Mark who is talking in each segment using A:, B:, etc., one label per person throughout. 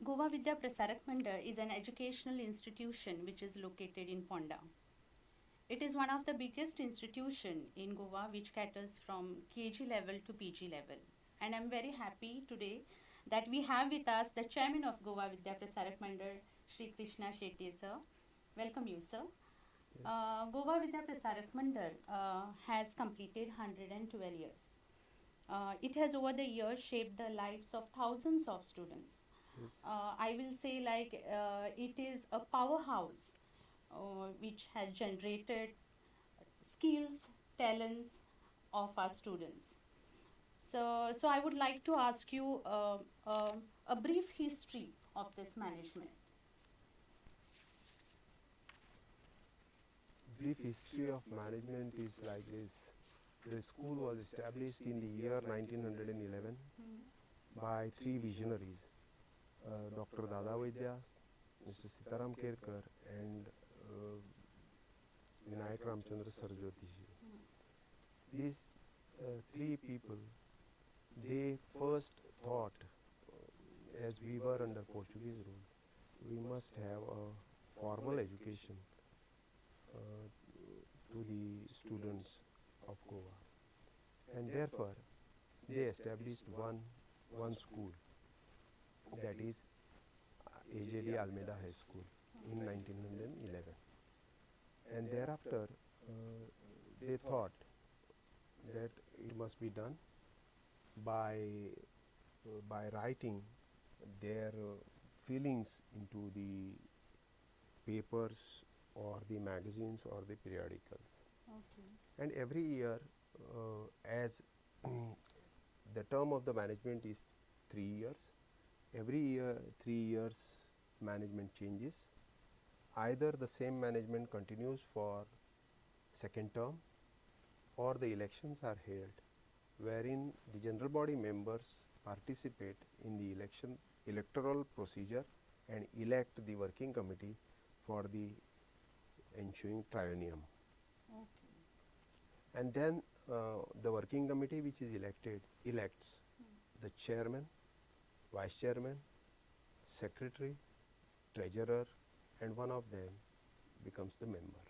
A: Goa Vidya Prasarak Mandal is an educational institution which is located in Ponda. It is one of the biggest institution in Goa which caters from KG level to PG level. And I'm very happy today that we have with us the chairman of Goa Vidya Prasarak Mandal, Shri Krishna Shetye sir. Welcome you, sir. Goa Vidya Prasarak Mandal has completed 112 years. It has over the years shaped the lives of thousands of students.
B: Yes.
A: I will say it is a powerhouse which has generated skills, talents of our students. So I would like to ask you a brief history of this management.
B: Brief history of management is like this. The school was established in the year 1911 by three visionaries, Dr. Dada Vaidya, Mr. Sitaram Kerkar, and Vinayak Ramchandra Sarjoti. These three people, they first thought, as we were under Portuguese rule, we must have a formal education to the students of Goa, and therefore they established one school, that is AJD Almeida High School in 1911, and thereafter they thought that it must be done by writing their feelings into the papers or the magazines or the periodicals.
A: Okay.
B: And every year, as the term of the management is 3 years, every year 3 years management changes. Either the same management continues for second term, or the elections are held, wherein the general body members participate in the electoral procedure and elect the working committee for the ensuing triennium.
A: Okay.
B: And then the working committee which is elects the chairman, vice chairman, secretary, treasurer, and one of them becomes the member.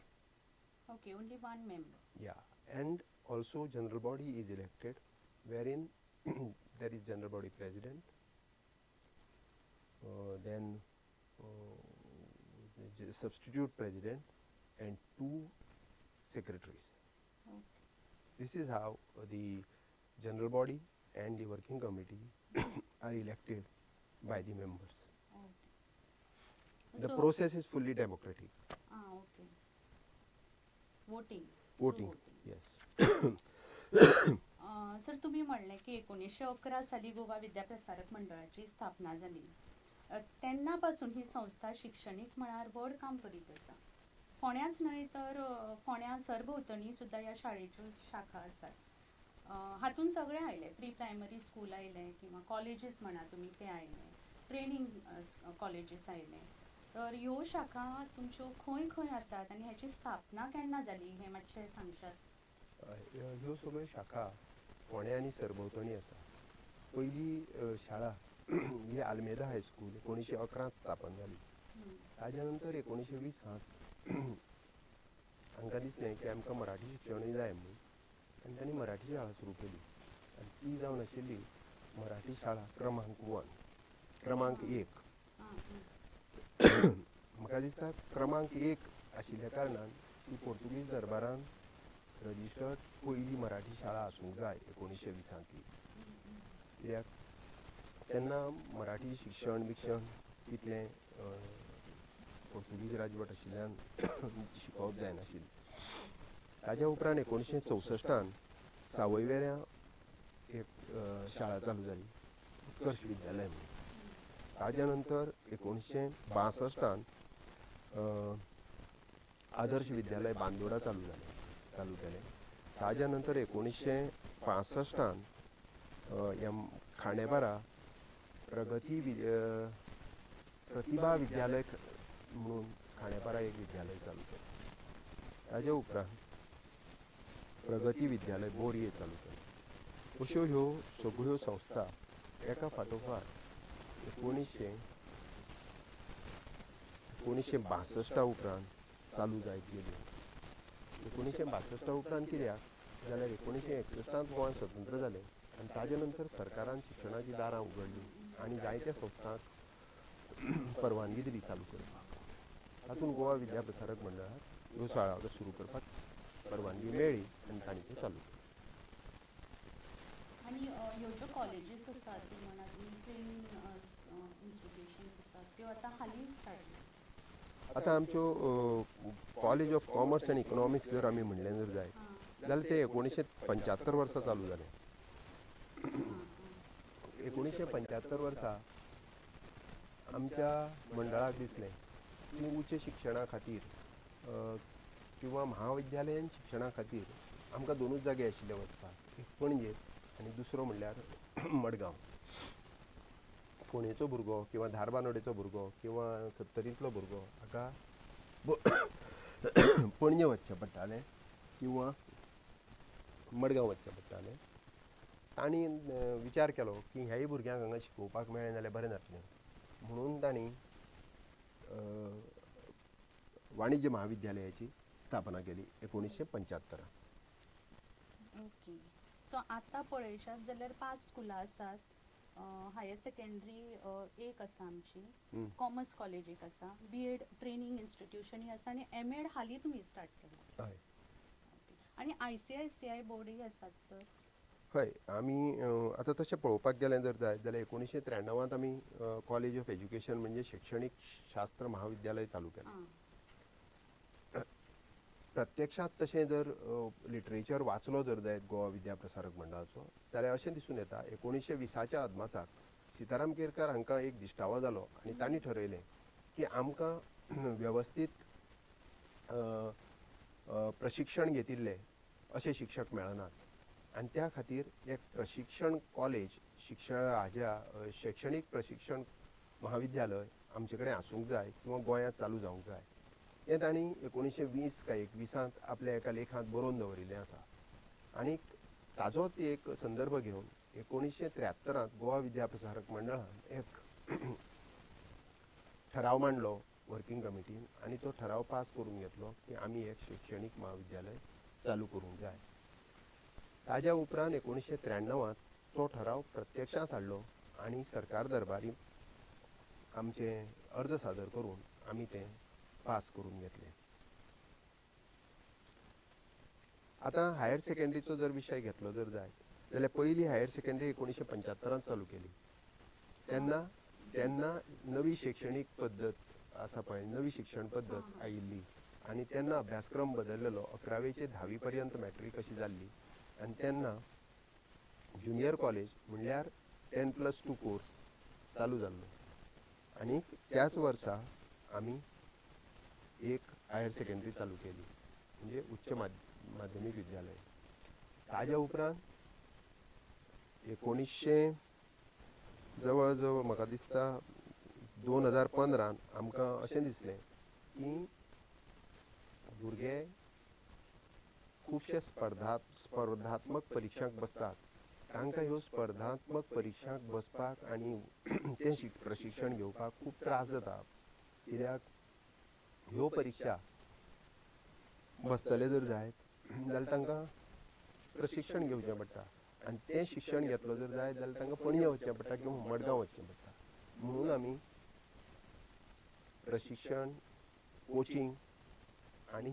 A: Okay, only one member.
B: Yeah, and also general body is elected, wherein there is general body president, then the substitute president, and 2 secretaries.
A: Okay.
B: This is how the general body and the working committee are elected by the members.
A: Okay.
B: The
A: So-
B: process is fully democratic.
A: Okay. Voting.
B: Voting,
A: Through
B: yes.
A: Sir तुम्ही म्हणले की 1911 साली गोवा विद्या प्रसारक मंडळाची स्थापना झाली. तेन्नापासून ही संस्था शैक्षणिक मळार व्हड काम करीत आसा. फोंड्याच न्हय तर फोंड्या सरभोंवतणी सुद्धा ह्या शाळेच्यो शाखा आसात. हातून सगळे आयले, प्री प्रायमरी स्कूल आयले किंवा कॉलेजीस म्हणा तुम्ही ते आयले, ट्रेनिंग कॉलेजीस आयले. तर ह्यो शाखा तुमच्यो खंय खंय आसात आनी ह्याची स्थापना केन्ना जाली हें मातशें सांगशात.
B: ह्यो सगळ्यो शाखा फोंड्या आनी सरभोंवतणी आसा. पयली शाळा ही आल्मेदा हायस्कूल 1911 स्थापन जाली. ताज्या नंतर 1920 हांकां दिसलें की आमकां मराठी शिक्षणूय जाय म्हणून, आनी तांणी मराठी शाळा सुरू केली. आनी ती जावन आशिल्ली मराठी शाळा क्रमांक 1. म्हाका दिसता क्रमांक 1 आशिल्ल्या कारणान ती पोर्तुगीज दरबारान रजिस्टर्ड पयली मराठी शाळा आसूंक जाय 1920 कित्याक तेन्ना मराठी शिक्षण तितलें पोर्तुगीज राजवट आशिल्ल्यान शिकोवप जायनाशिल्लें. ताज्या उपरांत 1964 सावयवेऱ्या एक शाळा चालू जाली, उत्कर्श विद्यालय म्हणून. ताज्या नंतर 1962 आदर्श विद्यालय बांदोडा चालू केलें. ताज्या नंतर 1965 खांडेपारा प्रतिभा विद्यालय म्हणून खांडेपारा एक विद्यालय चालू केलें. ताज्या उपरांत प्रगती विद्यालय बोरये चालू केलें. अश्यो ह्यो सगळ्यो संस्था एका फाटोफाट 1965 1962 उपरांत चालू जायत गेली. 1962 उपरांत कित्याक जाल्यार 1961 गोंय स्वतंत्र जालें आनी ताजे नंतर सरकारान शिक्षणाची दारां उगडलीं आनी जायत्या संस्थांक परवानगी दिली चालू करपाक. तातूंत गोवा विद्याप्रसारक मंडळाक ह्यो शाळा सुरू करपाक परवानगी मेळ्ळी आनी तांणी त्यो चालू केल्यो.
A: आणि ह्यो ज्यो कॉलेजीस आसात ती म्हणा तुमी ट्रेनिंग इन्स्टिट्यूशन्स आसात त्यो आतां हालीं स्टार्ट केल्या.
B: आतां आमच्यो कॉलेज ऑफ कॉमर्स आनी इकॉनॉमिक्स जर आमी म्हणलें जर जायत जाल्यार ते 1975 वर्सा चालू जालें. 1975 वर्सा आमच्या मंडळाक दिसलें की उच्च शिक्षणा खातीर किंवा महाविद्यालयीन शिक्षणा खातीर आमकां दोनूच जागे आशिल्ले वचपाक, एक पणजे आनी दुसरो म्हणल्यार मडगांव. फोंडेचो भुरगो किंवा धारबांदोडेचो भुरगो किंवा सत्तरींतलो भुरगो हाका पणजे वचचें पडटालें किंवा मडगांव वचचें पडटालें. तांणी विचार केलो की ह्याय भुरग्यांक हांगा शिकोवपाक मेळ्ळें जाल्यार बरें जातलें म्हणून तांणी वाणिज्य महाविद्यालयाची स्थापना केली 1975.
A: ओके. सो आतां पळयशात जाल्यार 5 स्कुलां आसात. हायर सेकंडरी एक आसा आमची, कॉमर्स कॉलेज एक आसा, BEd ट्रेनिंग इन्स्टिट्यूशनूय आसा आनी MAd हालीं तुमी स्टार्ट केला.
B: हय
A: आनी ICICI बोर्डूय आसात सर.
B: हय, आमी आतां तशें पळोवपाक गेलें जर जायत जाल्यार 1993 आमी कॉलेज ऑफ एज्युकेशन म्हणजे शैक्षणिक शास्त्र महाविद्यालय चालू केलें. प्रत्यक्षात तशें जर लिटरेचर वाचलो जर जायत गोवा विद्याप्रसारक मंडळाचो जाल्यार अशें दिसून येता 1920च्या अदमासाक सिताराम केरकार हांकां एक दिश्टावो जालो आनी तांणी ठरयलें की आमकां वेवस्थीत प्रशिक्षण घेतिल्ले अशे शिक्षक मेळनात आनी त्या खातीर एक प्रशिक्षण कॉलेज हाज्या शैक्षणीक प्रशिक्षण महाविद्यालय आमचे कडेन आसूंक जाय किंवा गोंयांत चालू जावंक जाय हें तांणी 1920 काय 21 आपल्या एका लेखांत बरोवन दवरिल्लें आसा. आनी ताजोच एक संदर्भ घेवन 1973 गोवा विद्याप्रसारक मंडळान एक ठराव मांडलो वर्किंग कमिटीन आनी तो ठराव पास करून घेतलो की आमी एक शैक्षणीक महाविद्यालय चालू करूंक जाय. ताज्या उपरांत 1993 तो ठराव प्रत्यक्षांत हाडलो आनी सरकार दरबारी आमचे अर्ज सादर करून आमी तें पास करून घेतलें. आतां हायर सेकंडरीचो जर विशय घेतलो जर जायत जाल्यार पयली हायर सेकंडरी 1975 चालू केली. तेन्ना नवी शैक्षणीक पद्दत आसा पळय, नवी शिक्षण पद्दत आयिल्ली आनी तेन्ना अभ्यासक्रम बदललेलो. 11वेचे 10वी पर्यंत मॅट्रीक अशी जाल्ली आनी तेन्ना ज्युनियर कॉलेज म्हणल्यार 10+2 कोर्स चालू जाल्लो आनी त्याच वर्सा आमी एक हायर सेकंडरी चालू केली म्हणजे उच्च माध्यमीक विद्यालय. ताज्या उपरांत 1900 जवळ जवळ म्हाका दिसता 2015 आमकां अशें दिसलें की भुरगे खुबशे स्पर्धात्मक परीक्षांक बसतात. तांकां ह्यो स्पर्धात्मक परीक्षांक बसपाक आनी तें प्रशिक्षण घेवपाक खूब त्रास जाता. कित्याक ह्यो परीक्षा बसतले जर जायत जाल्यार तांकां प्रशिक्षण घेवचें पडटा आनी तें शिक्षण घेतलो जर जायत जाल्यार तांकां पणजे वचचें पडटा किंवा मडगांव वचचें पडटा. म्हणून आमी प्रशिक्षण, कोचिंग आनी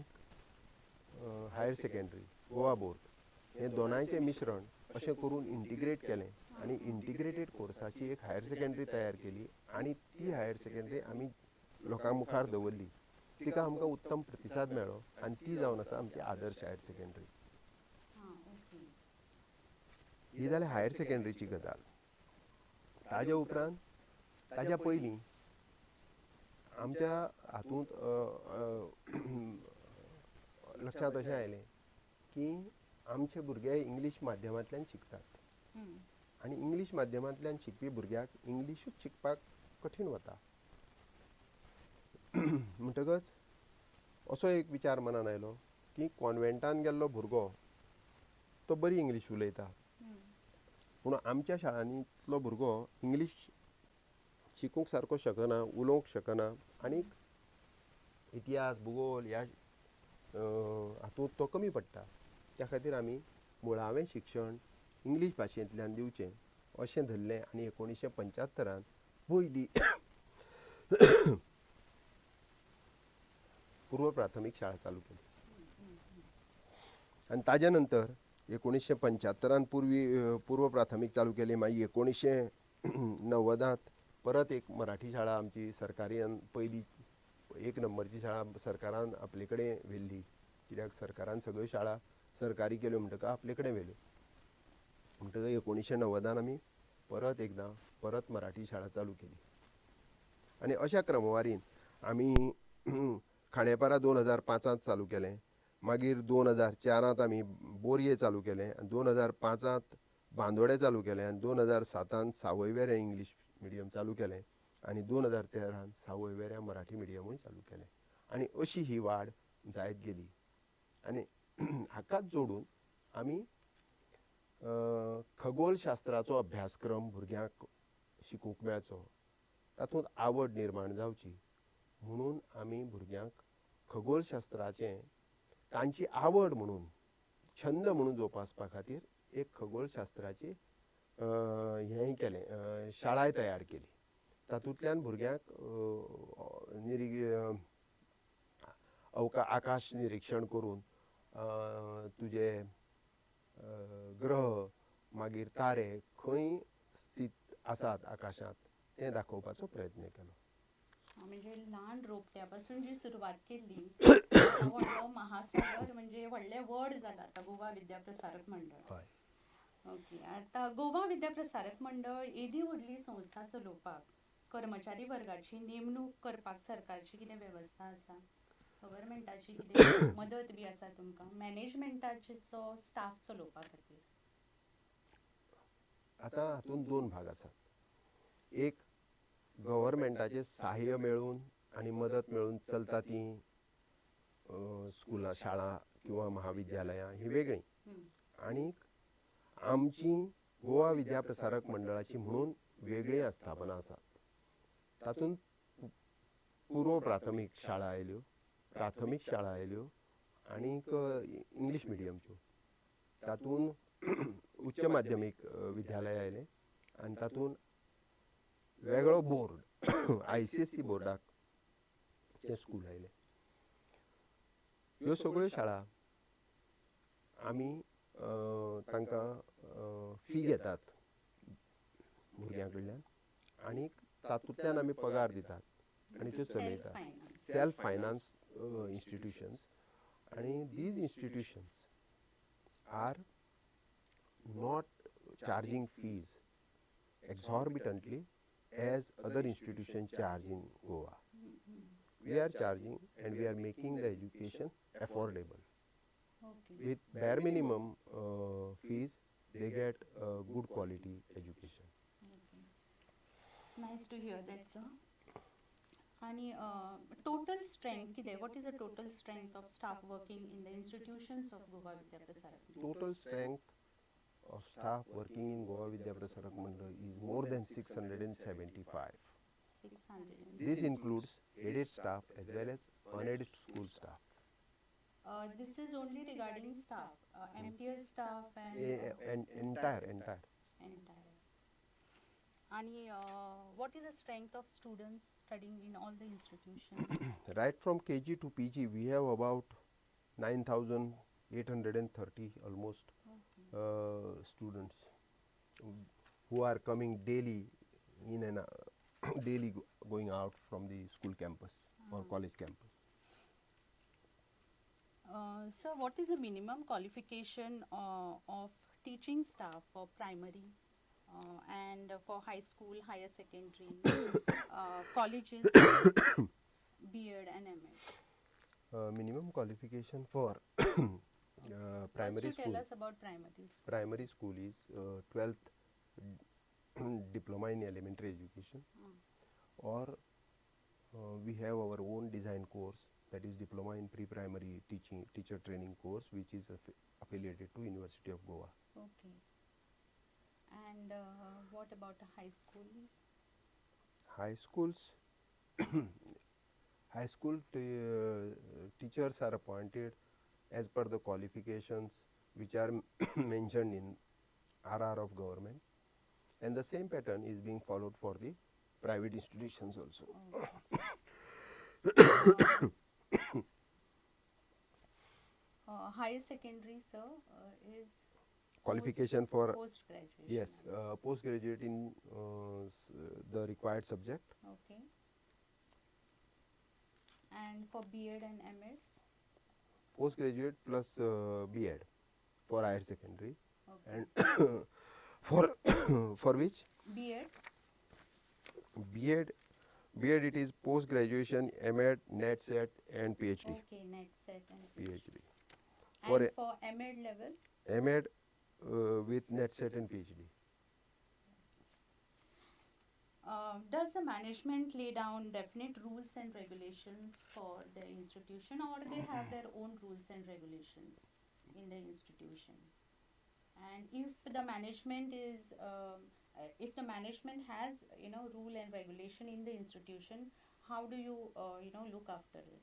B: हायर सेकंडरी गोवा बोर्ड हें दोनांयचें मिश्रण अशें करून इंटिग्रेट केलें आनी इंटिग्रेटेड कोर्साची एक हायर सेकंडरी तयार केली आनी ती हायर सेकंडरी आमी लोकां मुखार दवरली. तिका आमकां उत्तम प्रतिसाद मेळ्ळो आनी ती जावन आसा आमची आदर्श हायर सेकंडरी. ही जाल्यार हायर सेकंडरीची गजाल. ताज्या उपरांत ताज्या पयलीं आमच्या हातूंत लक्षांत अशें आयलें की आमचे भुरगे इंग्लीश माध्यमांतल्यान शिकतात आनी इंग्लीश माध्यमांतल्यान शिकपी भुरग्याक इंग्लीशूच शिकपाक कठीण वता. म्हणटकच असो एक विचार मनान आयलो की कॉन्वेंटान गेल्लो भुरगो तो बरी इंग्लीश उलयता पूण आमच्या शाळांनीतलो भुरगो इंग्लीश शिकूंक सारको शकना, उलोवंक शकना आनीक इतिहास भूगोल ह्या हातूंत तो कमी पडटा. त्या खातीर आमी मुळावें शिक्षण इंग्लीश भाशेंतल्यान दिवचें अशें धरलें आनी 1975 पयली पूर्व प्राथमीक शाळा चालू केली. आनी ताजे नंतर 1975 पूर्व प्राथमीक चालू केली. मागीर 1990 परत एक मराठी शाळा आमची सरकारीन पयली 1 नंबरची शाळा सरकारान आपले कडेन व्हेल्ली. कित्याक सरकारान सगळ्यो शाळा सरकारी केल्यो म्हणटकच आपले कडेन व्हेल्यो. म्हणटकच 1990 आमी परत एकदां परत मराठी शाळा चालू केली. आनी अशा क्रमवारीन आमी खांडेपारा 2005 चालू केलें. मागीर 2004 आमी बोरये चालू केलें. 2005 बांदोडे चालू केलें. आनी 2007 सावयवेरें इंग्लीश मिडियम चालू केलें. आनी 2013 सावयवेऱ्यां मराठी मिडियमूय चालू केलें. आनी अशी ही वाड जायत गेली. आनी हाकाच जोडून आमी खगोलशास्त्राचो अभ्यासक्रम भुरग्यांक शिकूंक मेळचो, तातूंत आवड निर्माण जावची म्हणून आमी भुरग्यांक खगोलशास्त्राचें तांची आवड म्हणून छंद म्हणून जोपासपा खातीर एक खगोलशास्त्राची हें केलें, शाळाय तयार केली. तातूंतल्यान भुरग्यांक आकाश निरीक्षण करून तुजे ग्रह मागीर तारे खंय स्थित आसात आकाशांत तें दाखोवपाचो प्रयत्न केलो.
A: म्हणजे ल्हान रोपट्या पासून जी सुरवात केली व्हडलो महासागर म्हणजे व्हडलें व्हड जालां आतां गोवा विद्याप्रसारक मंडळ.
B: हय.
A: ओके. आतां गोवा विद्याप्रसारक मंडळ येदी व्हडली संस्था चलोवपाक कर्मचारी वर्गाची नेमणूक करपाक सरकारची कितें वेवस्था आसा? गव्हर्मेंटाची कितें मदत बी आसा तुमकां मॅनेजमेंटाचो स्टाफ चलोवपा खातीर?
B: आतां हातूंत 2 भाग आसात. एक गव्हर्मेंटाचें सहाय्य मेळून आनी मदत मेळून चलता तीं स्कुलां शाळा किंवा महाविद्यालयां ही वेगळी. आनीक आमची गोवा विद्याप्रसारक मंडळाची म्हणून वेगळी आस्थापनां आसात. तातूंत पूर्व प्राथमीक शाळा आयल्यो, प्राथमीक शाळा आयल्यो आनीक इंग्लीश मिडियमच्यो. तातूंत उच्च माध्यमीक विद्यालय आयलें आनी तातूंत वेगळो बोर्ड ICSE बोर्डाक तें स्कूल आयलें. ह्यो सगळ्यो शाळा आमी तांकां फी घेतात भुरग्यां कडल्यान आनीक तातूंतल्यान आमी पगार दितात आनी त्यो चलयतात. Self finance institutions. आनी these institutions are not charging fees exorbitantly as other institutions charge in Goa. We are charging and we are making the education affordable.
A: Okay.
B: With bare minimum fees, they get good quality education.
A: Okay. Nice to hear that, sir. आणि total strength कितें? What is the total strength of staff working in the institutions of Goa Vidyaprasarak?
B: Total strength of staff working in Goa Vidyaprasarak Mandal is more than 675.
A: 600.
B: This includes aided staff as well as unaided school staff.
A: This is only regarding staff, MTS staff
B: And entire.
A: entire. And what is the strength of students studying in all the institutions?
B: Right from KG to PG, we have about 9,830 almost students who are coming daily in and daily going out from the school campus or college campus.
A: Sir, what is the minimum qualification of teaching staff for primary and for high school, higher secondary, colleges, B.Ed and M.Ed?
B: Minimum qualification for primary
A: First you
B: school.
A: tell us about primary school.
B: Primary school is 12th diploma in elementary education, or we have our own design course, that is diploma in pre-primary teacher training course, which is affiliated to University of Goa.
A: Okay. And what about a high school?
B: High schools High school teachers are appointed as per the qualifications which are mentioned in RR of government, and the same pattern is being followed for the private institutions also.
A: Okay. Higher secondary, sir, is
B: Qualification for,
A: post graduation.
B: yes, postgraduate in the required subject.
A: Okay. And for B.Ed and M.Ed?
B: Postgraduate plus B.Ed for higher secondary.
A: Okay.
B: And for for which
A: B.Ed?
B: B.Ed, B.Ed it is post graduation, M.Ed, NET set and PhD.
A: Okay, net set and
B: PhD.
A: And
B: For
A: for M.Ed level?
B: M.Ed with NET set and PhD.
A: Does the management lay down definite rules and regulations for the institution, or they have their own rules and regulations in the institution? And if the management is, if the management has, rule and regulation in the institution, how do you, look after it?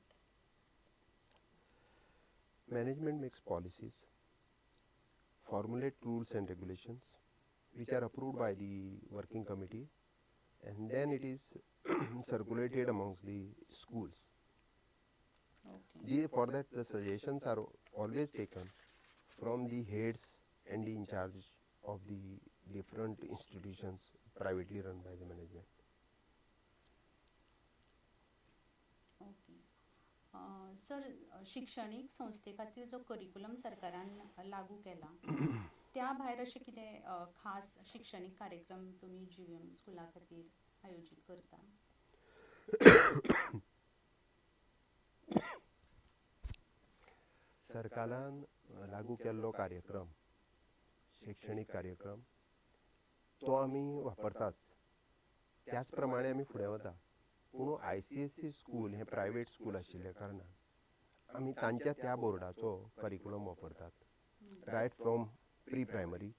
B: Management makes policies, formulate rules and regulations which are approved by the working committee, and then it is circulated amongst the schools.
A: Okay.
B: For that, the suggestions are always taken from the heads and the in charge of the different institutions privately run by the management.
A: Okay. Sir, शिक्षणीक संस्थे खातीर जो curriculum सरकारान लागू केला त्या भायर अशें कितें खास शिक्षणीक कार्यक्रम तुमी GVM स्कुला खातीर आयोजीत करता?
B: सरकारान लागू केल्लो कार्यक्रम, शैक्षणीक कार्यक्रम, तो आमी वापरताच. त्याच प्रमाणे आमी फुडें वता. पूण ICSE स्कूल हें प्रायवेट स्कूल आशिल्ल्या कारणान आमी तांच्या त्या बोर्डाचो करिकुलम वापरतात. Right from pre primary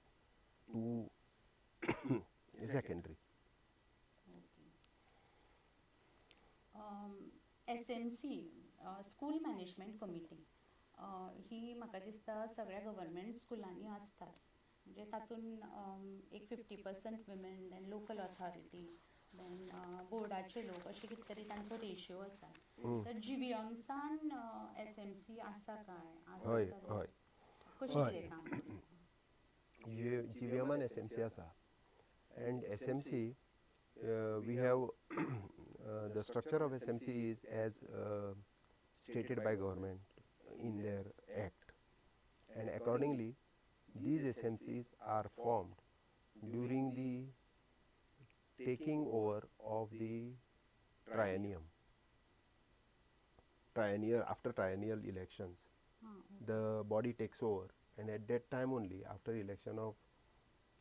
B: to secondary.
A: SMC, school management committee, ही म्हाका दिसता सगळ्या गव्हर्मेंट स्कुलांनी आसताच. म्हणजे तातूंत एक 50% women, then local authority, then बोर्डाचे लोक, अशें कितें तरी तांचो रेशियो आसा. तर GVMसान SMC आसा काय?
B: हय हय.
A: कशें कितें काम करता?
B: GVMan SMC आसा, and SMC we have the structure of SMC is as stated by government in their act, and accordingly these SMCs are formed during the taking over of the triennium. After triennial elections, the body takes over, and at that time only, after election of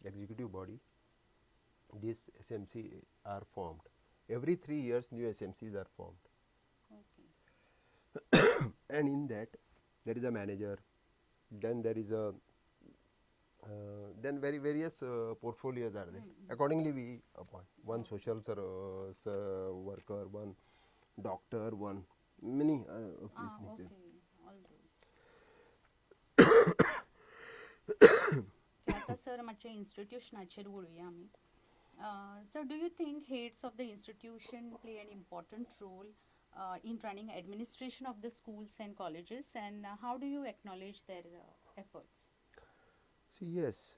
B: executive body, these SMC are formed. Every 3 years new SMCs are formed.
A: Okay.
B: And in that there is a manager, then there is a then various portfolios are there. Accordingly we appoint one social worker, one doctor, one many of these
A: Okay,
B: nature.
A: all those. आता sir मातशें इन्स्टिट्युशनाचेर उलोवया आमी. So do you think heads of the institution play an important role in running administration of the schools and colleges, and how do you acknowledge their efforts?
B: See, yes,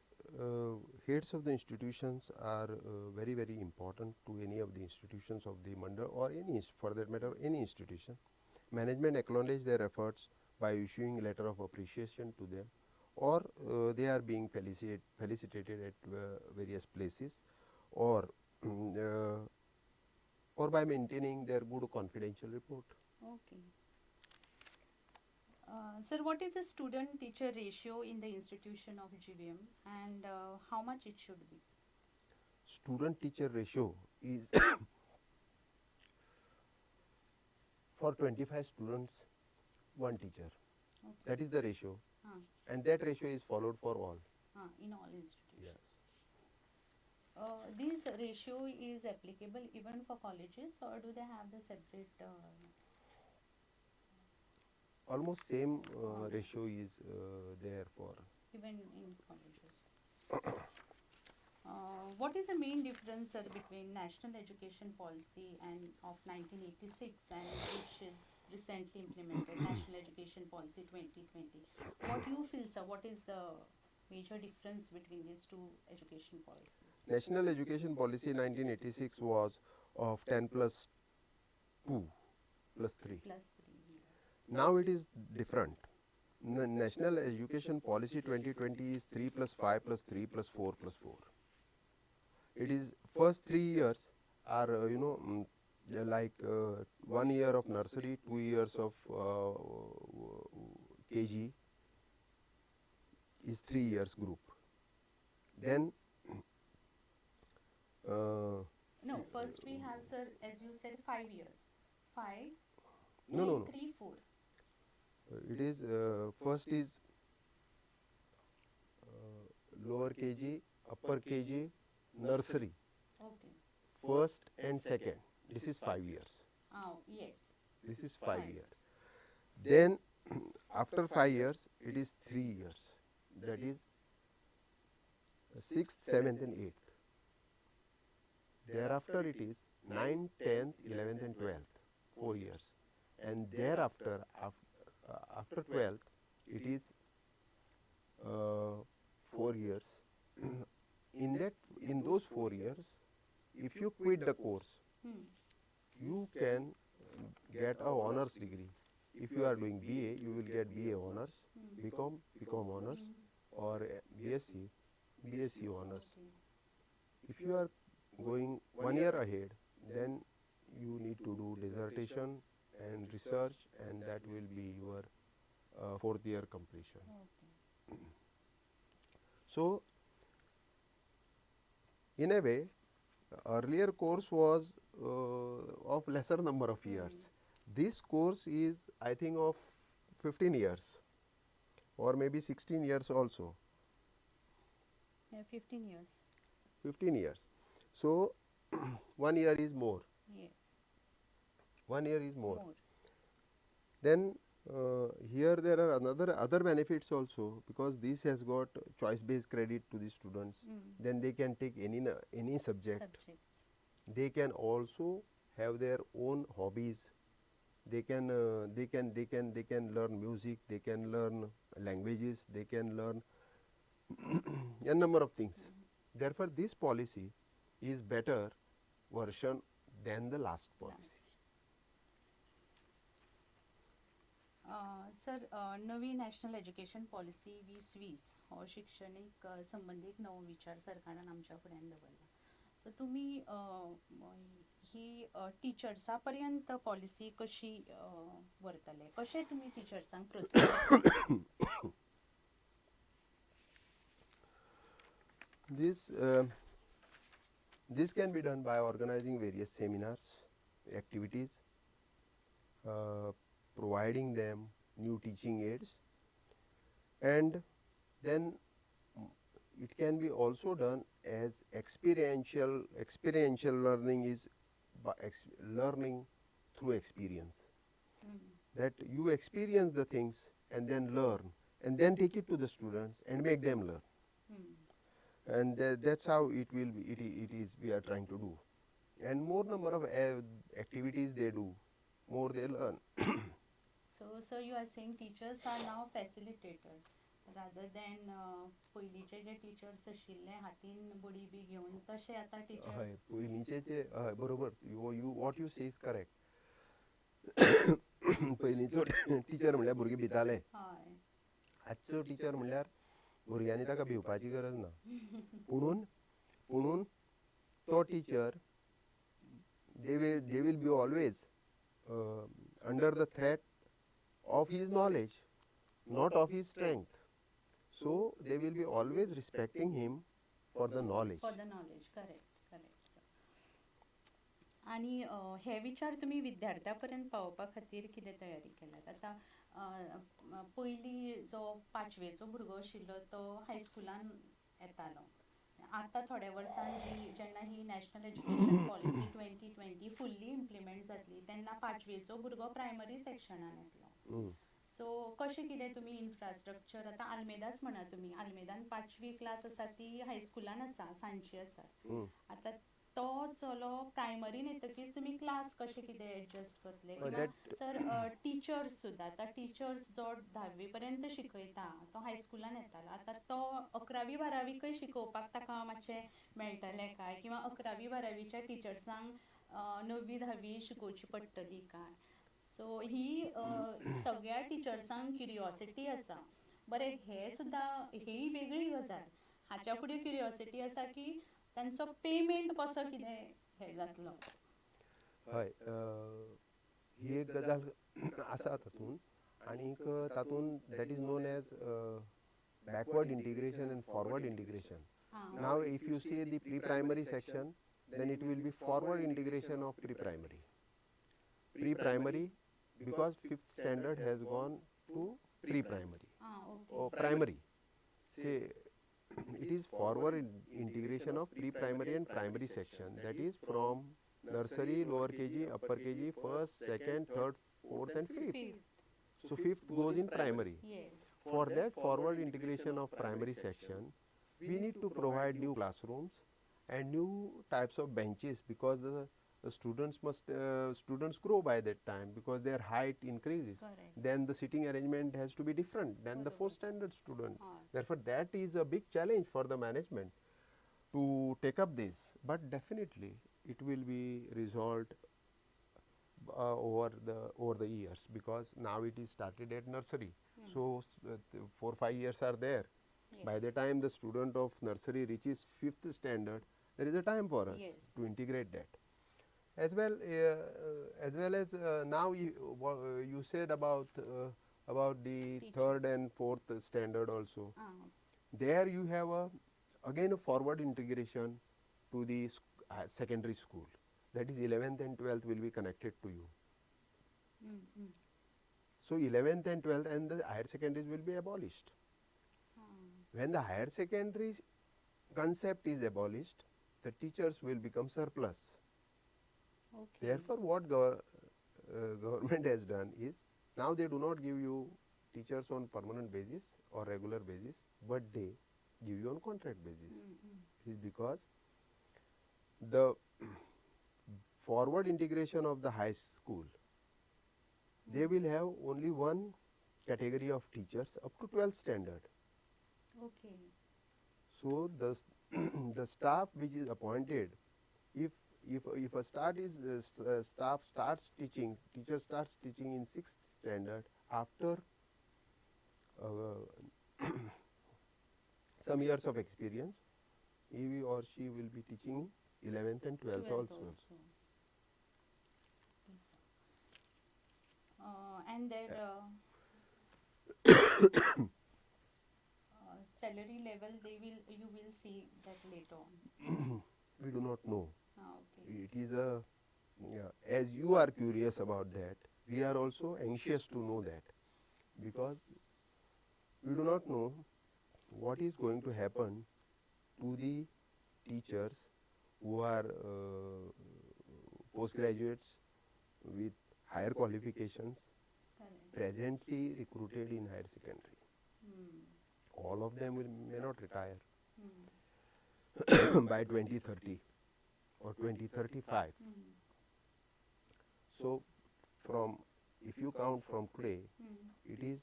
B: heads of the institutions are very important to any of the institutions of the mandal, or any, for that matter, any institution. Management acknowledge their efforts by issuing letter of appreciation to them, or they are being felicitated at various places, or by maintaining their good confidential report.
A: Okay. Sir, what is the student-teacher ratio in the institution of GVM, and how much it should be?
B: Student-teacher ratio is for 25 students, one teacher.
A: Okay.
B: That is the ratio, and that ratio is followed for all.
A: In all institutions.
B: Yes.
A: This ratio is applicable even for colleges, or do they have the separate?
B: almost same ratio is there for.
A: even in colleges. What is the main difference, sir, between national education policy and of 1986 and which is recently implemented, national education policy 2020? What you feel, sir? What is the major difference between these two education policies?
B: National Education Policy 1986 was of 10 plus 2 plus 3.
A: Plus 3.
B: Now it is different. National Education Policy 2020 is 3 plus 5 plus 3 plus 4 plus 4. It is first 3 years are like 1 year of nursery, 2 years of KG is 3 years group. Then
A: No, first we have, sir, as you said, 5 years. 5, 3,
B: no.
A: 3, 4.
B: It is first is lower KG, upper KG, nursery.
A: Okay.
B: First and second. This is 5 years.
A: Oh, yes.
B: This is 5 years. Then after 5 years, it is 3 years. That is 6th, 7th and 8th. Thereafter it is 9th, 10th, 11th and 12th, 4 years. And thereafter, after 12th, it is 4 years. In those 4 years, if you quit the course, you can get a honors degree. If you are doing BA, you will get BA honors, BCom honors, or BSc honors.
A: Okay.
B: If you are going 1 year ahead, then you need to do dissertation and research, and that will be your 4th year completion.
A: Okay.
B: So, in a way, earlier course was of lesser number of years. This course is, I think, of 15 years or maybe 16 years also.
A: Yeah, 15 years.
B: 15 years. So, 1 year is more.
A: Yeah.
B: 1 year is more.
A: More.
B: Then here there are other benefits also, because this has got choice based credit to the students. Then they can take any subject.
A: Subjects.
B: They can also have their own hobbies. They can learn music, they can learn languages, they can learn a number of things. Therefore, this policy is better version than the last policy.
A: Sir Navi national education policy 2020 हो शिक्षणीक संबंधित नवो विचार सरकारान आमच्या फुड्यान दवरला. सो तुमी ही टिचर्सां पर्यंत पॉलिसी कशी व्हरतले, कशें तुमी टिचर्सांक प्रोत्साहन
B: This can be done by organizing various seminars, activities, providing them new teaching aids, and then it can be also done as experiential learning is by learning through experience. That you experience the things and then learn, and then take it to the students and make them learn. And that's how it will be. It is we are trying to do, and more number of activities they do, more they learn.
A: So you are saying teachers are now facilitators rather than पयलींचे जे teachers आशिल्ले हातीन बडी B घेवन तशे आता
B: हय
A: teachers.
B: पयलींचे बरोबर you what you say is correct. पयलींचो टीचर म्हणल्यार भुरगे भिताले.
A: हय.
B: आजचो टीचर म्हणल्यार भुरग्यांनी ताका भिवपाची गरज ना. पुणून तो teacher they will be always under the threat of his knowledge, not of his strength. So they will be always respecting him for the knowledge.
A: For the knowledge, correct, sir. आणि हे विचार तुम्ही विद्यार्थ्यां पर्यंत पावोवपा खातीर कितें तयारी केल्यात? आतां पयलीं जो 5वेचो भुरगो आशिल्लो तो हायस्कुलान येतालो. आतां थोड्या वर्सांनी जेन्ना ही national education policy 2020 fully implement जातली तेन्ना 5वेचो भुरगो प्रायमरी सेक्शनान येतलो. सो कशें कितें तुमी इन्फ्रास्ट्रक्चर आतां आल्मेदाच म्हणा तुमी आल्मेदान 5वी क्लास आसा ती हायस्कुलान आसा सांजची आसा आतां तो चलो प्रायमरीन येतकीच तुमी क्लास कशें कितें एडजस्ट करतले किंवा सर टिचर्स सुद्दां आतां टिचर्स जो 10वी पर्यंत शिकयता तो हायस्कुलान येतालो आतां तो 11वी 12वीकय शिकोवपाक ताका मातशें मेळटलें काय किंवा 11वी 12वीच्या टिचर्सांक 9वी 10वी शिकोवची पडटली काय सो ही सगळ्या टिचर्सांक क्युरियोसिटी आसा बरें हे सुद्दां ही वेगळी गजाल हाच्या फुडें क्युरियोसिटी आसा की तांचो पेमेंट कसो कितें हे जातलो
B: हय ही एक गजाल आसा तातूंत आनीक तातूंत that is known as backward integration and forward integration. Now if you see the pre-primary section, then it will be forward integration of pre-primary. Pre-primary because 5th standard has gone to pre-primary or primary. Say it is forward integration of pre-primary and primary section, that is from nursery, lower kg, upper kg, first, second, third, fourth and fifth. So 5th goes in primary. For that forward integration of primary section, we need to provide new classrooms and new types of benches because the students grow by that time because their height increases.
A: Correct.
B: Then the sitting arrangement has to be different than the 4th standard student. Therefore, that is a big challenge for the management to take up this. But definitely, it will be resolved over the years because now it is started at nursery. So 4-5 years are there. By the time the student of nursery reaches 5th standard, there is a time for us to integrate that. As well as now you said about the 3rd and 4th standard also. There you have again a forward integration to the secondary school. That is 11th and 12th will be connected to you. So 11th and 12th and the higher secondaries will be abolished. When the higher secondary concept is abolished, the teachers will become surplus. Therefore, what government has done is, now they do not give you teachers on permanent basis or regular basis, but they give you on contract basis. It is because the forward integration of the high school, they will have only one category of teachers up to 12th standard.
A: Okay.
B: So the staff which is appointed, if a staff starts teaching, teacher starts teaching in 6th standard, after some years of experience, he or she will be teaching 11th and 12th also.
A: And their salary level, you will see that later on.
B: We do not know.
A: Okay.
B: It is as you are curious about that, we are also anxious to know that, because we do not know what is going to happen to the teachers who are postgraduates with higher qualifications, presently recruited in higher secondary. All of them may not retire by 2030 or 2035. So if you count from today, it is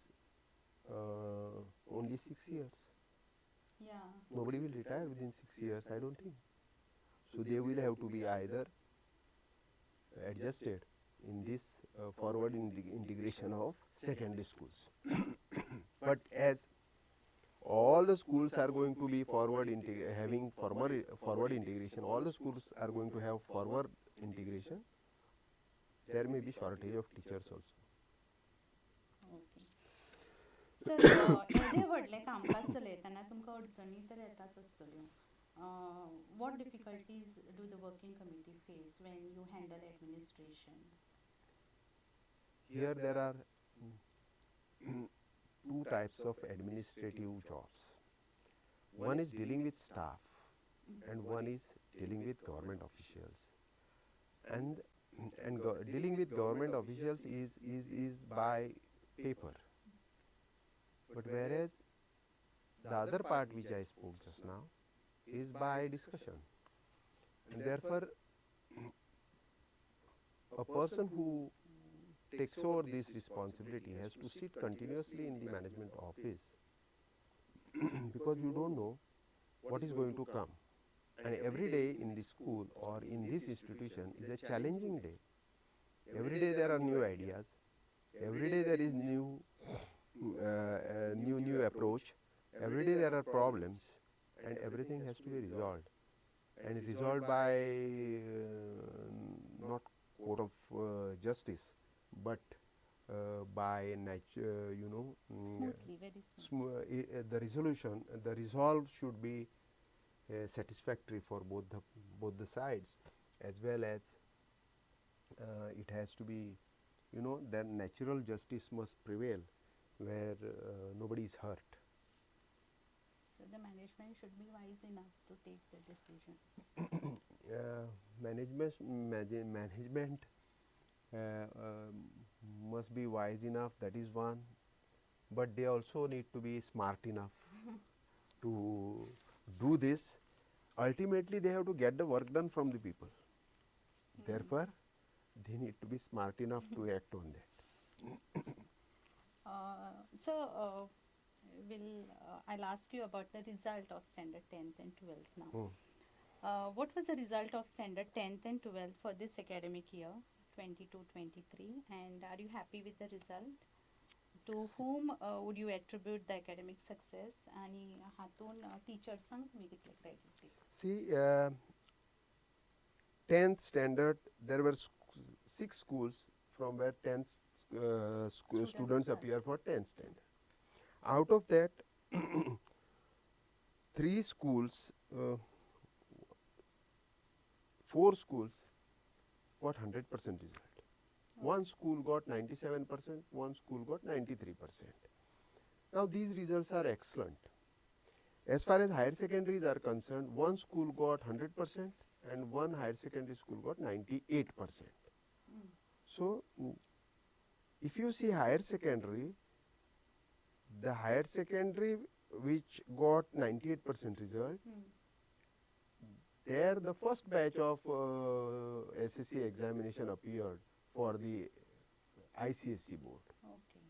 B: only 6 years. Nobody will retire within 6 years, I don't think. So they will have to be either adjusted in this forward integration of secondary schools. But as all the schools are going to be having forward integration, all the schools are going to have forward integration, there may be shortage of teachers also.
A: Okay. Sir एवढे व्हडलें कामकाज चलयतना तुमकां अडचणी तर येताच आसतल्यो. What difficulties do the working committee face when you handle administration?
B: Here there are two types of administrative jobs. One is dealing with staff and one is dealing with government officials. And dealing with government officials is by paper. But whereas the other part which I spoke just now is by discussion, and therefore a person who takes over this responsibility has to sit continuously in the management office because you don't know what is going to come. And every day in the school or in this institution is a challenging day. Every day there are new ideas. Every day there is new approach. Every day there are problems, and everything has to be resolved. And resolved by not court of justice, but by
A: Smoothly, very smoothly.
B: the resolve should be satisfactory for both the sides, as well as it has to be, that natural justice must prevail, where nobody is hurt.
A: So the management should be wise enough to take the decisions.
B: Management must be wise enough, that is one, but they also need to be smart enough to do this. Ultimately, they have to get the work done from the people. Therefore, they need to be smart enough to act on that.
A: I'll ask you about the result of standard 10th and 12th now. What was the result of standard 10th and 12th for this academic year 22-23, and are you happy with the result? To whom would you attribute the academic success? आणि हातून टीचर्सांक तुम्ही कितले credit दिता?
B: See, 10th standard, there were 6 schools from where 10th students appear for 10th standard. Out of that, 3 schools, 4 schools got 100% result. One school got 97%, one school got 93%. Now these results are excellent. As far as higher secondaries are concerned, one school got 100% and one higher secondary school got 98%. So, if you see higher secondary, the higher secondary which got 98% result, there the first batch of SSC examination appeared for the ICSE board.
A: Okay.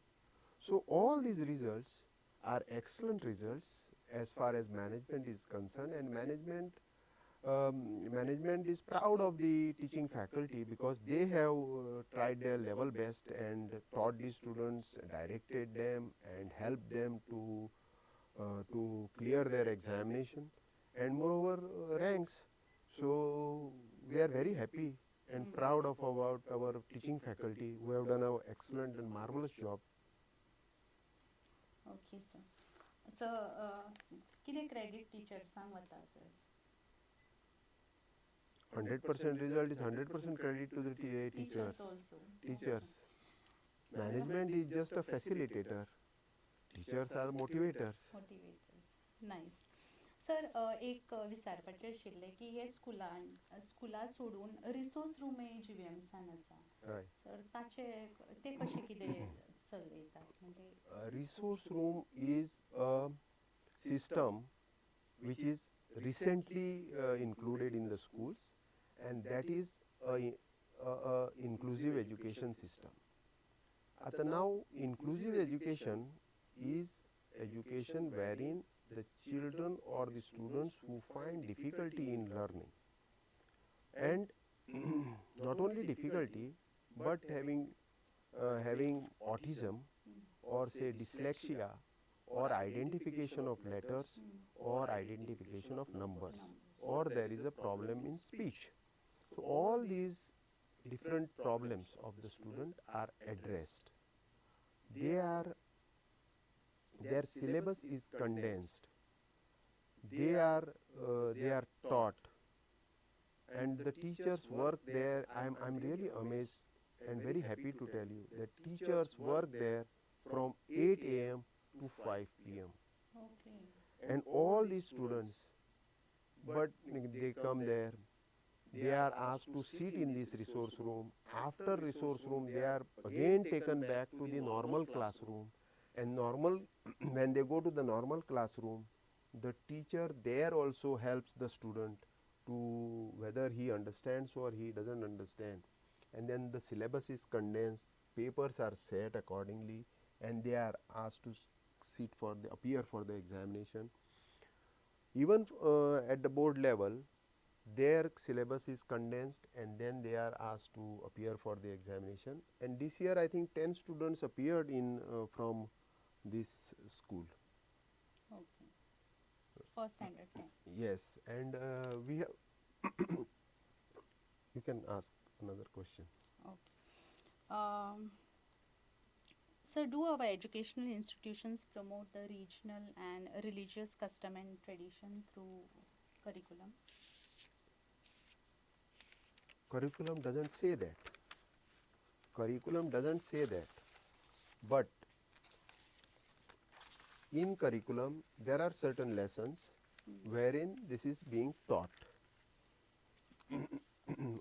B: So, all these results are excellent results as far as management is concerned, and management is proud of the teaching faculty because they have tried their level best and taught the students, directed them and helped them to clear their examination and moreover ranks. So we are very happy and proud of about our teaching faculty who have done an excellent and marvelous job.
A: Okay, sir. So, किती credit टीचर्सांक वता sir?
B: 100% result is 100% credit to the teachers.
A: Also.
B: Teachers. Management is just a facilitator. Teachers are motivators.
A: Motivators. Nice. Sir एक विचारपाचें आशिल्लें की हे स्कुला सोडून resource room GVMसान आसा.
B: Right.
A: Sir ते कशें कितें चलयतात? म्हणजे
B: Resource room is a system which is recently included in the schools, and that is a inclusive education system. At now, inclusive education is education wherein the children or the students who find difficulty in learning, and not only difficulty but having autism or say dyslexia or identification of letters or identification of numbers, or there is a problem in speech. So all these different problems of the student are addressed. Their syllabus is condensed. They are taught, and the teachers work there. I'm really amazed and very happy to tell you that teachers work there from 8 a.m. to 5 p.m.
A: Okay.
B: And all these students, but they come there, they are asked to sit in this resource room. After resource room, they are again taken back to the normal classroom, And normal when they go to the normal classroom, the teacher there also helps the student to whether he understands or he doesn't understand, and then the syllabus is condensed, papers are set accordingly, and they are asked to sit for the appear for the examination. Even at the board level, their syllabus is condensed and then they are asked to appear for the examination. And this year I think 10 students appeared in from this school.
A: Okay. First standard 10.
B: Yes, and we have you can ask another question.
A: Okay. So, do our educational institutions promote the regional and religious custom and tradition through curriculum?
B: Curriculum doesn't say that. Curriculum doesn't say that. But in curriculum, there are certain lessons wherein this is being taught.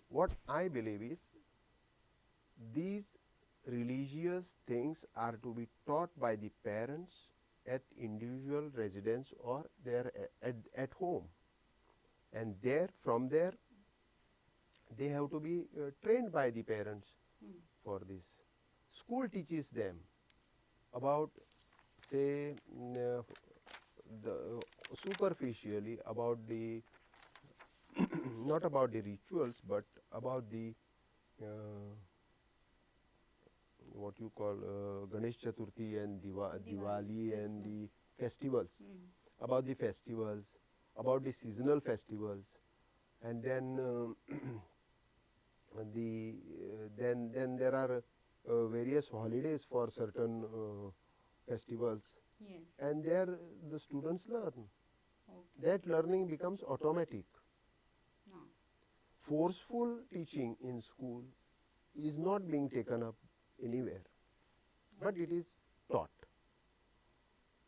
B: What I believe is these religious things are to be taught by the parents at individual residence or there at home, and there from there they have to be trained by the parents for this. School teaches them about, say, the superficially about the not about the rituals, but about the what you call Ganesh Chaturthi and Diwali and the festivals, about the festivals, about the seasonal festivals, and then then there are various holidays for certain festivals,
A: Yes.
B: and there the students learn.
A: Okay.
B: That learning becomes automatic.
A: No.
B: Forceful teaching in school is not being taken up anywhere, but it is taught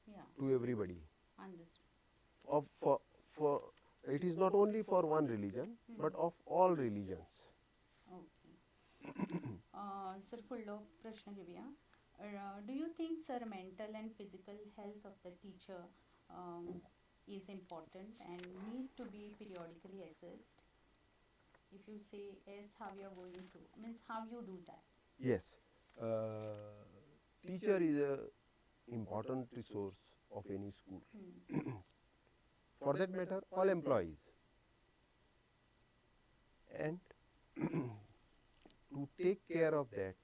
A: Yeah.
B: to everybody.
A: Understood.
B: For it is not only for one religion, but of all religions.
A: Okay. Sir, पुढलो प्रश्न घेऊया. Do you think, sir, mental and physical health of the teacher is important and need to be periodically assessed? If you say yes, how you are going to, means how you do that?
B: Yes, teacher is a important resource of any school. For that matter, all employees. And to take care of that,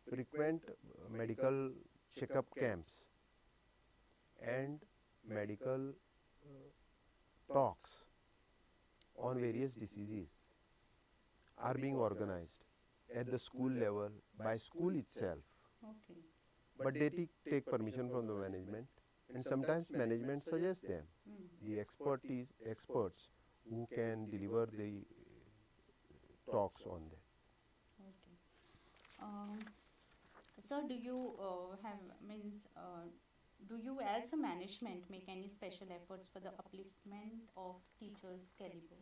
B: frequent medical checkup camps and medical talks on various diseases are being organized at the school level by school itself.
A: Okay.
B: But they take permission from the management, and sometimes management suggests them the experts who can deliver the talks on that.
A: Okay. Sir, do you do you as a management make any special efforts for the upliftment of teachers' caliber?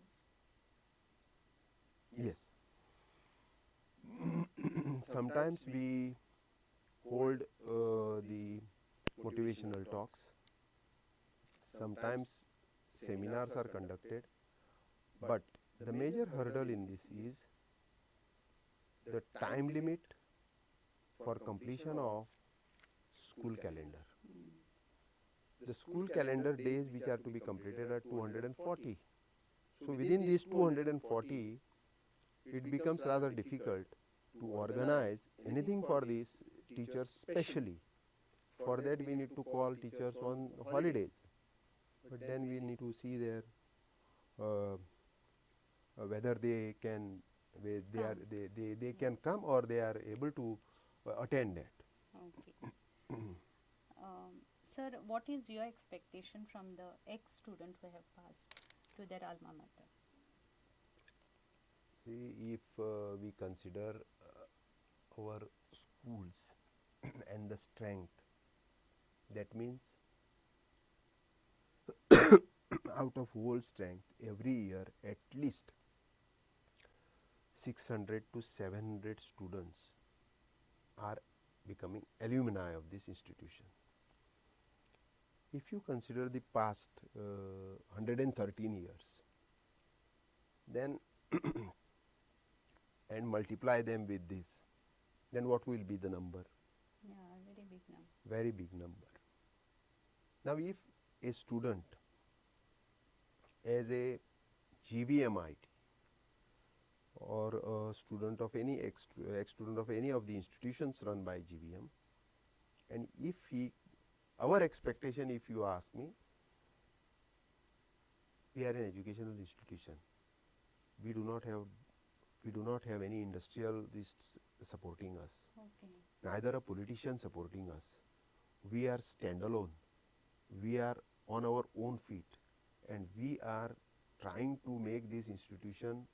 B: Yes. Sometimes we hold the motivational talks. Sometimes seminars are conducted. But the major hurdle in this is the time limit for completion of school calendar. The school calendar days which are to be completed are 240. So within these 240, it becomes rather difficult to organize anything for these teachers specially. For that we need to call teachers on holidays. But then we need to see their whether they can they can come or they are able to attend that.
A: Okay. Sir, what is your expectation from the ex-student who have passed to their alma mater?
B: See, if we consider our schools and the strength, that means out of whole strength, every year at least 600 to 700 students are becoming alumni of this institution. If you consider the past 113 years, then and multiply them with this, then what will be the number?
A: Yeah, very big now.
B: Very big number. Now, if a student as a GVMIT or a student of any ex-student of any of the institutions run by GVM, and if our expectation, if you ask me, we are an educational institution. We do not have any industrialists supporting us.
A: Okay.
B: Neither a politician supporting us. We are standalone. We are on our own feet, and we are trying to make this institution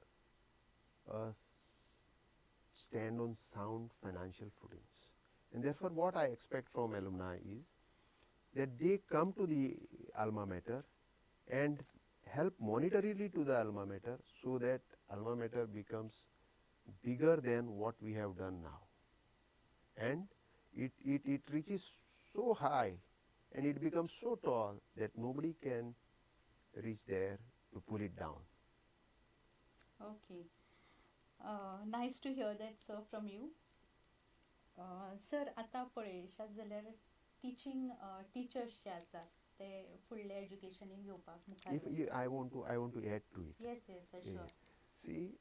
B: stand on sound financial footings. And therefore, what I expect from alumni is that they come to the alma mater and help monetarily to the alma mater, so that alma mater becomes bigger than what we have done now. And it reaches so high and it becomes so tall that nobody can reach there to pull it down.
A: Okay. Nice to hear that, sir, from you. Sir आता पळयशात जाल्यार teachers जे आसात ते फुडले एज्युकेशनीक घेवपाक मुखार
B: If I want to add to it.
A: Yes yes sure
B: See,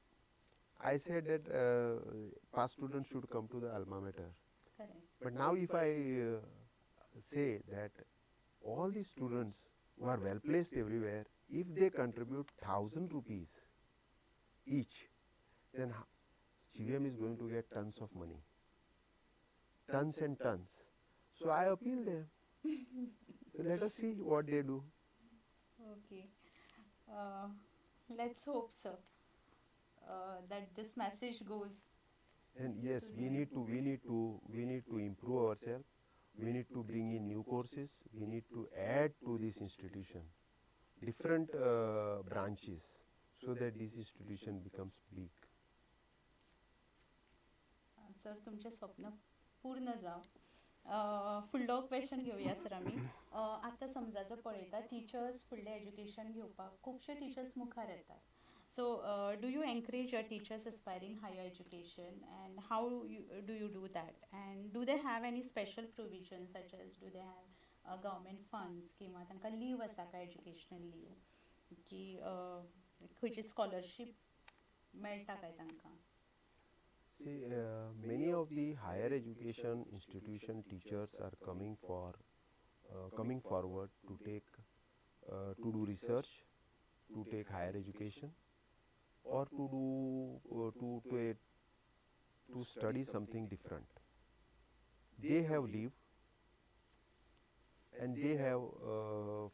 B: I said that past students should come to the alma mater.
A: Correct
B: But now if I say that all the students who are well placed everywhere, if they contribute 1,000 rupees each, then GVM is going to get tons of money. Tons and tons. So I appeal them. So let us see what they do.
A: Okay. Let's hope, sir, that this message goes.
B: And yes, we need to improve ourselves. We need to bring in new courses. We need to add to this institution different branches, so that this institution becomes big.
A: Sir तुमचे स्वप्न पूर्ण जावं. फुडलो question घेवया sir आमी. आतां समजा जर पळयता टिचर्स फुडलें एज्युकेशन घेवपाक खुबशे टिचर्स मुखार येतात. So do you encourage your teachers aspiring higher education, and how do you do that? And do they have any special provisions, such as do they have government funds किंवा तांकां leave आसा काय educational leave की खंयची scholarship मेळटा काय तांकां?
B: See, many of the higher education institution teachers are coming forward to do research, to take higher education, or to study something different. They have leave, and they have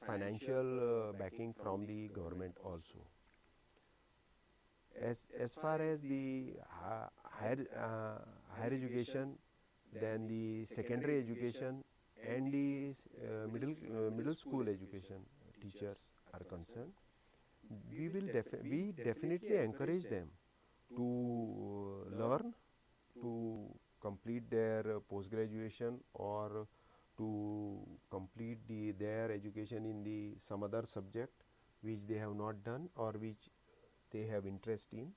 B: financial backing from the government also. As far as the higher education, then the secondary education and the middle school education teachers are concerned, we definitely encourage them to learn, to complete their post graduation, or to complete their education in some other subject which they have not done or which they have interest in.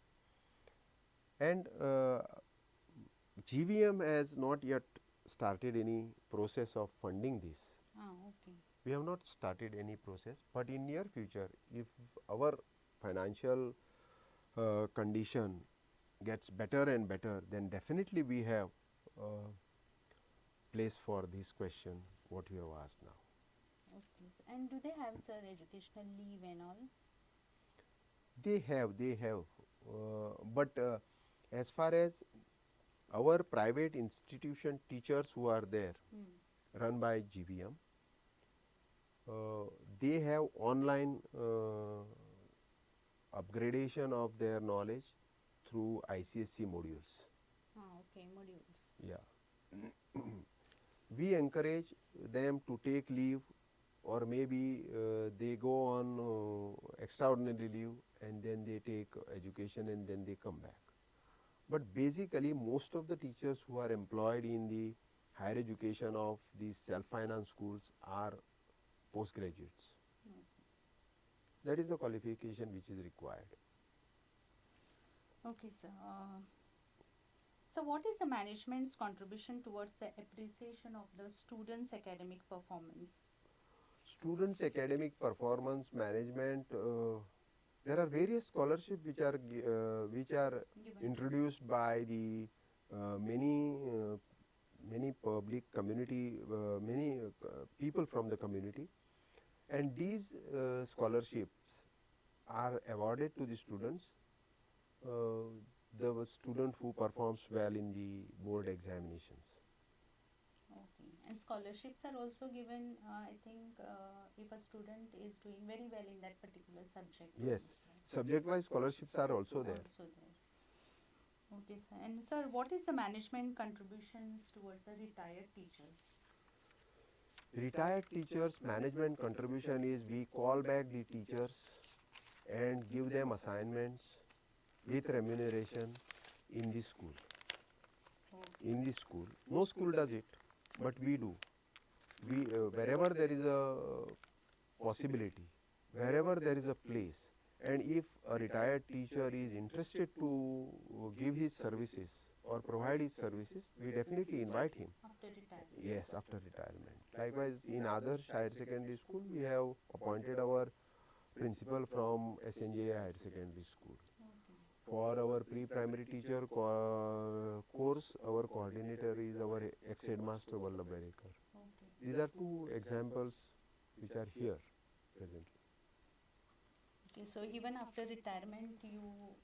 B: And GVM has not yet started any process of funding this.
A: Okay.
B: We have not started any process, but in near future, if our financial condition gets better and better, then definitely we have place for this question what you have asked now.
A: Okay. And do they have, sir, educational leave and all?
B: They have, but as far as our private institution teachers who are there, run by GVM, they have online upgradation of their knowledge through ICSE modules.
A: Okay, modules.
B: Yeah. We encourage them to take leave, or maybe they go on extraordinary leave and then they take education and then they come back. But basically most of the teachers who are employed in the higher education of these self-finance schools are postgraduates. That is the qualification which is required.
A: Okay, sir. So, what is the management's contribution towards the appreciation of the students' academic performance?
B: Students' academic performance management, there are various scholarships which are
A: Given.
B: introduced by the many public community, many people from the community, and these scholarships are awarded to the students, the student who performs well in the board examinations.
A: Okay. And scholarships are also given, I think, if a student is doing very well in that particular subject.
B: Yes,
A: also.
B: subject-wise scholarships are also there.
A: Also there. Okay, sir. And sir, what is the management contributions towards the retired teachers?
B: Retired teachers management contribution is we call back the teachers and give them assignments with remuneration in the school.
A: Okay.
B: In the school, no school does it, but we do. We wherever there is a possibility, wherever there is a place, and if a retired teacher is interested to give his services or provide his services, we definitely invite him.
A: After retirement.
B: Yes, after retirement. Likewise, in other higher secondary school, we have appointed our principal from SNJ Higher Secondary School.
A: Okay.
B: For our pre-primary teacher course, our coordinator is our ex-headmaster Vallabh Berekar.
A: Okay.
B: These are two examples which are here presently.
A: Okay, so even after retirement, you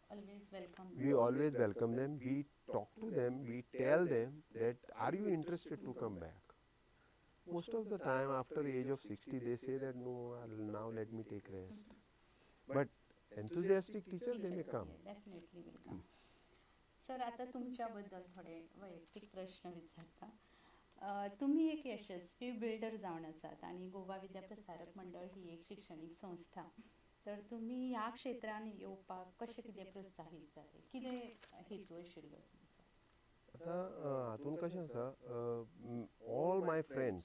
A: always welcome.
B: We always welcome them, we talk to them, we tell them that are you interested to come back? Most of the time after the age of 60 they say that no, now let me take rest. But enthusiastic teacher they may come.
A: Definitely will come. Sir आता तुमच्याबद्दल थोडे वैयक्तिक प्रश्न विचारता. तुम्ही एक यशस्वी builder जावन आसात आणि गोवा विद्याप्रसारक मंडळ ही एक शैक्षणिक संस्था. तर तुम्ही ह्या क्षेत्रान येवपाक कशें कितें प्रोत्साहीत जाले, कितें हेतू आशिल्लो तुमचो?
B: आता हातून कशें आसा, all my friends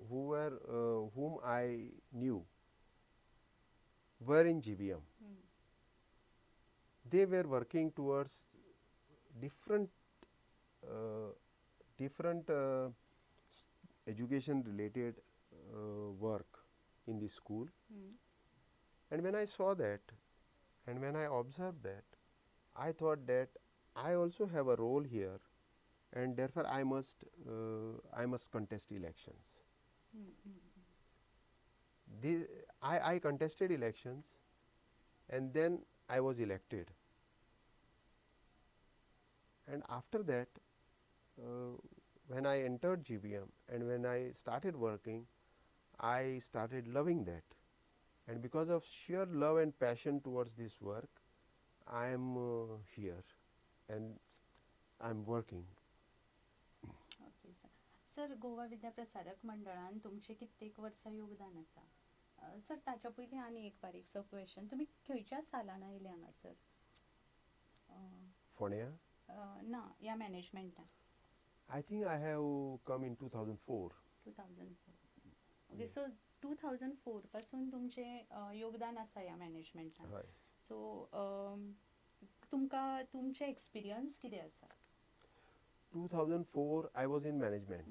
B: whom I knew were in GVM. They were working towards different education related work in the school. And when I saw that and when I observed that, I thought that I also have a role here, and therefore I must contest elections. I contested elections, and then I was elected. And after that, when I entered GBM and when I started working, I started loving that. And because of sheer love and passion towards this work, I am here and I am working.
A: Okay sir. Sir Goa विद्याप्रसारक मंडळान तुमचे कित्येक वर्सां योगदान आसा. Sir ताच्या पयलीं आनी एक बारीकसो क्वेश्चन, तुमी खंयच्या सालान आयले हांगा सर?
B: Fournia?
A: ना, ह्या मॅनेजमेंटान.
B: I think I have come in 2004.
A: 2004. Okay, so 2004 पासून तुमचें योगदान आसा ह्या मॅनेजमेंटान.
B: Right.
A: सो तुमकां तुमचे एक्सपिरियन्स कितें आसा?
B: 2004 I was in management.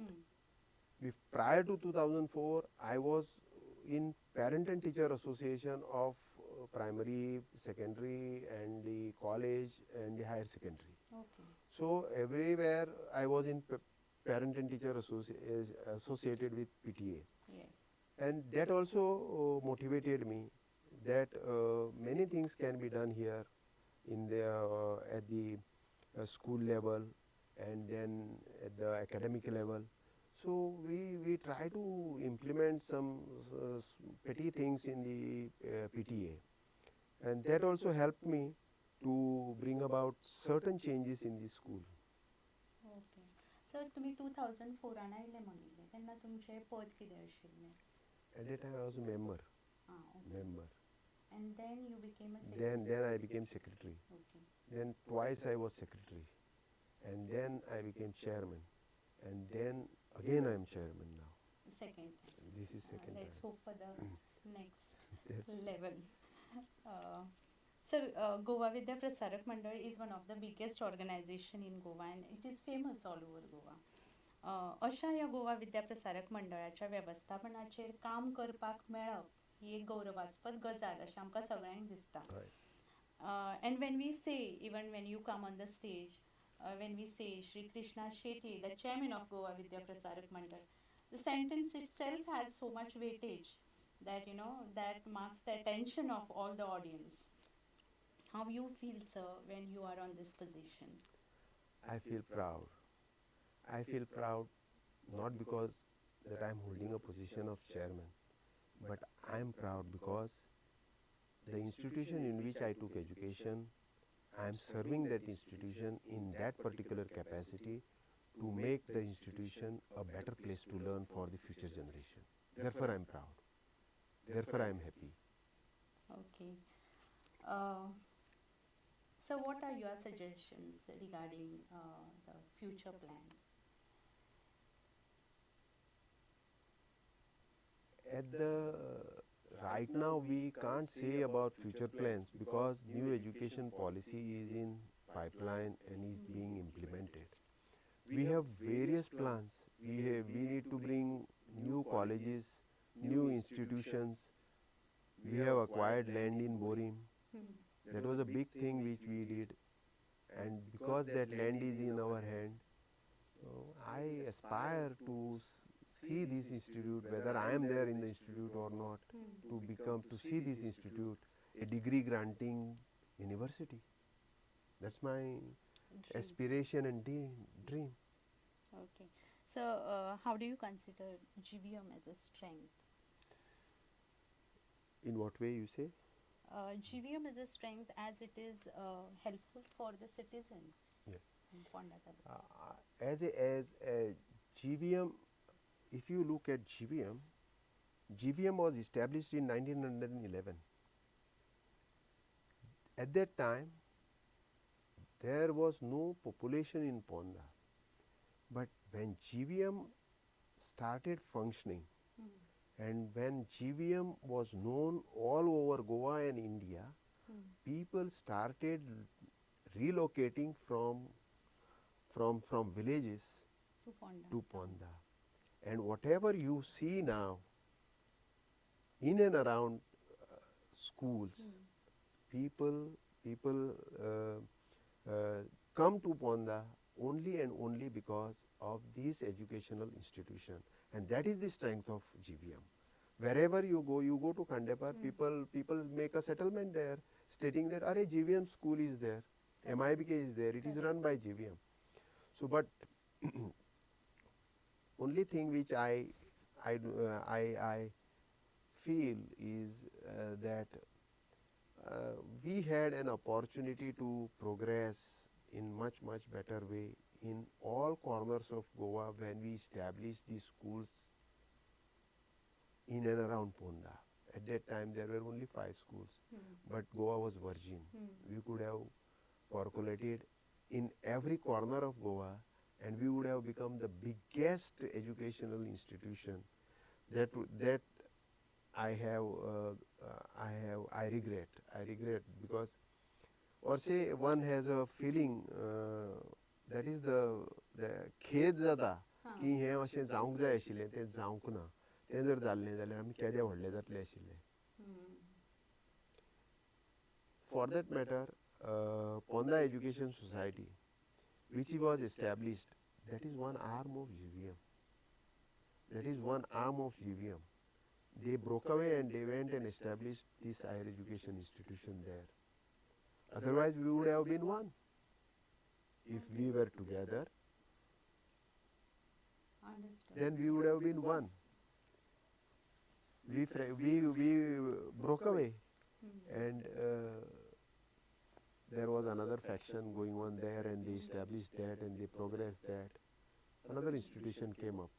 B: Prior to 2004 I was in Parent and Teacher Association of primary, secondary and the college and the higher secondary.
A: Okay.
B: So everywhere I was in Parent and Teacher associated with PTA.
A: Yes.
B: And that also motivated me that many things can be done here in the at the school level and then at the academic level. So we try to implement some petty things in the PTA, and that also helped me to bring about certain changes in the school.
A: Okay. Sir तुम्ही 2004 आयले म्हणिल्ले तेन्ना तुमचें पद कितें आशिल्लें?
B: At that time I was a member.
A: Okay.
B: Member.
A: And then you became a secretary.
B: Then I became secretary.
A: Okay.
B: Then twice I was secretary, and then I became chairman, and then Again, I am chairman now.
A: Second time.
B: This is second
A: Let's
B: time.
A: hope for the next
B: Yes.
A: level. Uh, Sir, Goa Vidya Prasarak Mandal is one of the biggest organization in Goa and it is famous all over Goa. अशा या गोवा विद्या प्रसारक मंडळाच्या वेवस्थापनाचेर काम करपाक मेळप ही एक गौरवास्पद गजाल अशें आमकां सगळ्यांक दिसता.
B: Right.
A: And when we say, even when you come on the stage, when we say Shri Krishna Shetye, the chairman of Goa Vidya Prasarak Mandal, the sentence itself has so much weightage that that marks the attention of all the audience. How you feel, sir, when you are on this position?
B: I feel proud. I feel proud not because that I am holding a position of chairman, but I am proud because the institution in which I took education, I am serving that institution in that particular capacity to make the institution a better place to learn for the future generation. Therefore, I am proud. Therefore, I am happy.
A: Okay. Uh, so, what are your suggestions regarding the future plans?
B: At the right now, we can't say about future plans because new education policy is in pipeline and is being implemented. We have various plans. We need to bring new colleges, new institutions. We have acquired land in Borim. That was a big thing which we did, and because that land is in our hand, I aspire to see this institute, whether I am there in the institute or not, to see this institute a degree granting university. That's my aspiration and dream.
A: Okay. So, how do you consider GVM as a strength?
B: In what way you say?
A: GVM as a strength as it is helpful for the citizen
B: Yes.
A: in Ponda Taluka.
B: As a GVM, if you look at GVM, GVM was established in 1911. At that time, there was no population in Ponda. But when GVM started functioning, and when GVM was known all over Goa and India, people started relocating from villages
A: To Ponda.
B: to Ponda. And whatever you see now in and around schools, people come to Ponda only and only because of this educational institution, and that is the strength of GVM. Wherever you go to Khandepar, people make a settlement there, stating that Arey, GVM school is there, MIBK is there, it is run by GVM. So, but only thing which I feel is that we had an opportunity to progress in much better way in all corners of Goa when we established these schools in and around Ponda. At that time there were only 5 schools, but Goa was virgin. We could have percolated in every corner of Goa, and we would have become the biggest educational institution. That I regret because, or say one has a feeling that is the खेद जाता की हे अशें जावंक जाय आशिल्लें तें जावंक ना. तें जर जाल्लें जाल्यार आमी केदें व्हडलें जातलें आशिल्लें. For that matter, Ponda Education Society, which was established, that is one arm of GVM. That is one arm of GVM. They broke away and they went and established this higher education institution there. Otherwise, we would have been one. If we were together,
A: Understood.
B: then we would have been one. We broke away, and there was another faction going on there, and they established that and they progressed that. Another institution came up.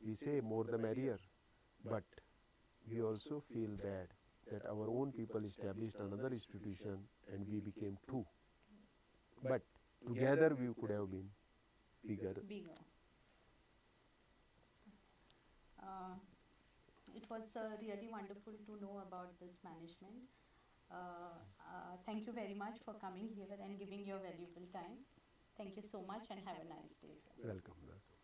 B: We say more the merrier, but we also feel bad that our own people established another institution and we became 2. But together we could have been bigger.
A: Bigger. It was really wonderful to know about this management. Thank you very much for coming here and giving your valuable time. Thank you so much and have a nice day, sir.
B: Welcome.